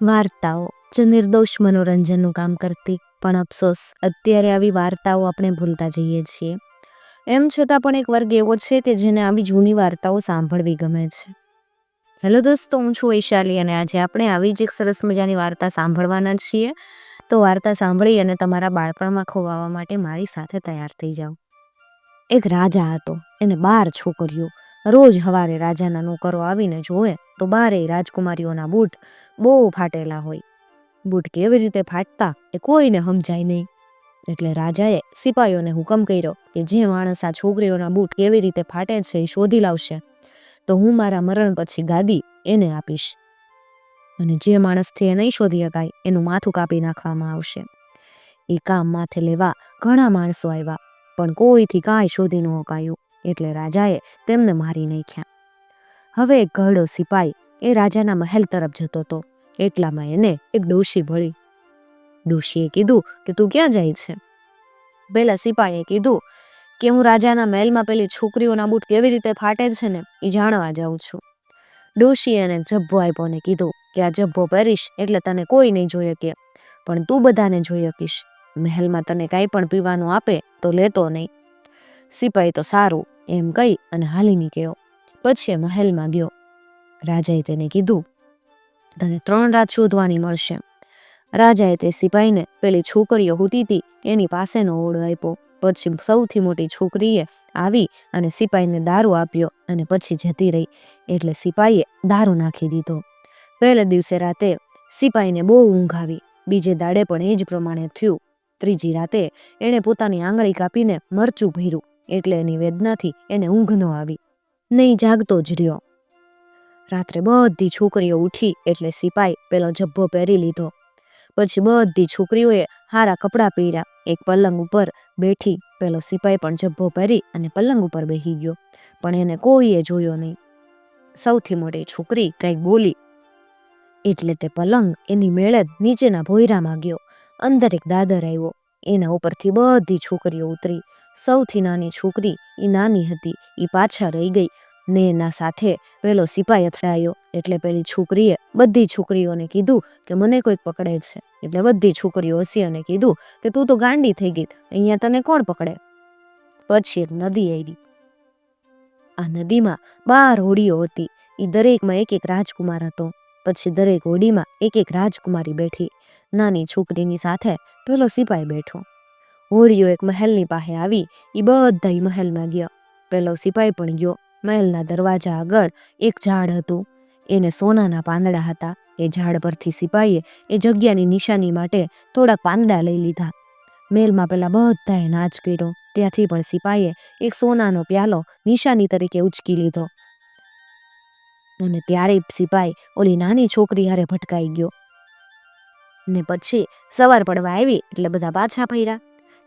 વાર્તાઓ જે નિર્દોષ મનોરંજનનું કામ કરતી, પણ અફસોસ અત્યારે આવી વાર્તાઓ આપણે ભૂલતા જઈએ છીએ. એમ છતાં પણ એક વર્ગ એવો છે કે જેને આવી જૂની વાર્તાઓ સાંભળવી ગમે છે. હેલો દોસ્તો, હું છું વૈશાલી અને આજે આપણે આવી જ એક સરસ મજાની વાર્તા સાંભળવાના છીએ. તો વાર્તા સાંભળી અને તમારા બાળપણમાં ખોવાવા માટે મારી સાથે તૈયાર થઈ જાઓ. એક રાજા હતો, એને 12 છોકરીઓ. રોજ સવારે રાજાના નોકરો આવીને જોવે તો 12 રાજકુમારીઓના બૂટ બહુ ફાટેલા હોય. બૂટ કેવી રીતે ફાટતા એ કોઈને સમજાય નહીં. એટલે રાજાએ સિપાહીઓને હુકમ કર્યો કે જે માણસ આ છોકરીઓના બૂટ કેવી રીતે ફાટે છે એ શોધી લાવશે તો હું મારા મરણ પછી ગાદી એને આપીશ, અને જે માણસથી એ નહીં શોધી શકાય એનું માથું કાપી નાખવામાં આવશે. એ કામ માથે લેવા ઘણા માણસો આવ્યા, પણ કોઈથી કાંઈ શોધી ન શકાયું. એટલે રાજાએ તેમને મારી નાખ્યા. હવે એક ઘરડો સિપાઈ એ રાજાના મહેલ તરફ જતો હતો. એટલામાં એને એક ડોશી મળી. ડોશીએ કીધું કે તું ક્યાં જાય છે? પેલા સિપાહીએ કીધું કે હું રાજાના મહેલમાં પેલી છોકરીઓના બૂટ કેવી રીતે ફાટે છે ને એ જાણવા જાઉં છું. ડોશીએ એને જબ્બો આપ્યો ને કીધું કે આ જબ્બો પહેરીશ એટલે તને કોઈ નહીં જોઈ શકે, પણ તું બધાને જોઈ શકીશ. મહેલમાં તને કાંઈ પણ પીવાનું આપે તો લેતો નહીં. સિપાહી તો સારું એમ કહી અને હાલી નીકળ્યો. પછી એ મહેલમાં ગયો. રાજાએ તેને કીધું તને 3 રાત શોધવાની મળશે. રાજાએ તે સિપાહીને પેલી છોકરીઓ સૂતી હતી એની પાસેનો ઓરડો આપ્યો. પછી સૌથી મોટી છોકરીએ આવી અને સિપાહીને દારૂ આપ્યો અને પછી જતી રહી. એટલે સિપાહીએ દારૂ નાખી દીધો. પહેલે દિવસે રાતે સિપાહીને બહુ ઊંઘ આવી. બીજે દાડે પણ એ જ પ્રમાણે થયું. ત્રીજી રાતે એણે પોતાની આંગળી કાપીને મરચું ભર્યું, એટલે એની વેદનાથી એને ઊંઘ ન આવી. નહીં જાગતો જ રહ્યો. રાત્રે બધી છોકરીઓ ઉઠી એટલે સિપાઈ પેલો જબ્બો પહેરી લીધો. પછી બધી છોકરીઓએ હારા કપડાં પહેર્યા. એક પલંગ ઉપર બેઠી. પેલો સિપાઈ પણ જબ્બો પહેરી અને પલંગ ઉપર બેસી ગયો, પણ એને કોઈએ જોયો નહીં. સૌથી મોટી છોકરી કંઈક બોલી એટલે તે પલંગ એની મેળે જ નીચેના ભોયરામાં ગયો. અંદર એક દાદર આવ્યો. એના ઉપરથી બધી છોકરીઓ ઉતરી. સૌથી નાની છોકરી એ નાની હતી, એ પાછા રહી ગઈ ને એના સાથે પેલો સિપાઈ અથડાયો. એટલે પેલી છોકરીએ બધી છોકરીઓને કીધું કે મને કોઈક પકડે છે. એટલે બધી છોકરીઓ હસી અને કીધું કે તું તો ગાંડી થઈ ગઈ, અહીંયા તને કોણ પકડે? પછી એક નદી આવી. આ નદીમાં 12 હોડીઓ હતી. એ દરેકમાં એક એક રાજકુમાર હતો. પછી દરેક હોડીમાં એક એક રાજકુમારી બેઠી. નાની છોકરીની સાથે પેલો સિપાઈ બેઠો. હોડીઓ એક મહેલની પાસે આવી. એ બધા મહેલમાં ગયા. પેલો સિપાઈ પણ ગયો. મહેલના દરવાજા આગળ એક ઝાડ હતું. એને સોનાના પાંદડા હતા. એ ઝાડ પરથી સિપાઈએ એ જગ્યાની નિશાની માટે થોડાક પાંદડા લઈ લીધા. મહેલમાં પેલા બધાએ નાચ કર્યો. ત્યાંથી પણ સિપાઈએ એક સોનાનો પ્યાલો નિશાની તરીકે ઉચકી લીધો. અને ત્યારે સિપાઈ ઓલી નાની છોકરી હારે ભટકાઈ ગયો. ને પછી સવાર પડવા આવી એટલે બધા પાછા ફર્યા.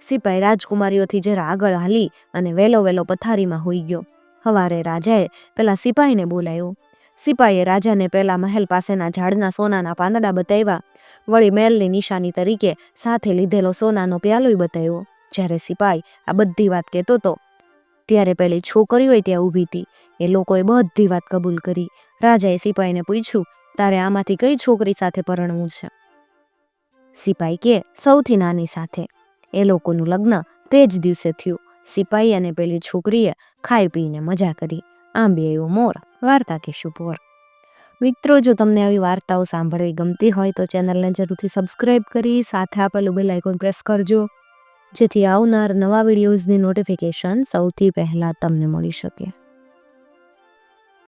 સિપાઈ રાજકુમારીઓથી જરા આગળ હાલી અને વેલો પથારીમાં હોઈ ગયો. સવારે રાજાએ પેલા સિપાહીને બોલાવ્યો. સિપાહીએ રાજાને પેલા મહેલ પાસેના ઝાડના સોનાના પાંદડા બતાવ્યા. વળી મહેલની નિશાની તરીકે સાથે લીધેલો સોનાનો પ્યાલોય બતાવ્યો. જ્યારે સિપાઈ આ બધી વાત કહેતો હતો ત્યારે પેલી છોકરીઓ ત્યાં ઊભી હતી. એ લોકોએ બધી વાત કબૂલ કરી. રાજાએ સિપાહીને પૂછ્યું, તારે આમાંથી કઈ છોકરી સાથે પરણવું છે? સિપાઈ કે સૌથી નાની સાથે. એ લોકોનું લગ્ન તે જ દિવસે થયું. સિપાઈ અને પેલી છોકરીએ ખાઈ પીને મજા કરી. આંબે આવ્યો મોર, વાર્તા કહેશું પોર. મિત્રો, જો તમને આવી વાર્તાઓ સાંભળવી ગમતી હોય તો ચેનલને જરૂરથી સબસ્ક્રાઈબ કરી સાથે આપેલું બેલ આઇકોન પ્રેસ કરજો, જેથી આવનાર નવા વિડીયોઝની નોટિફિકેશન સૌથી પહેલાં તમને મળી શકે.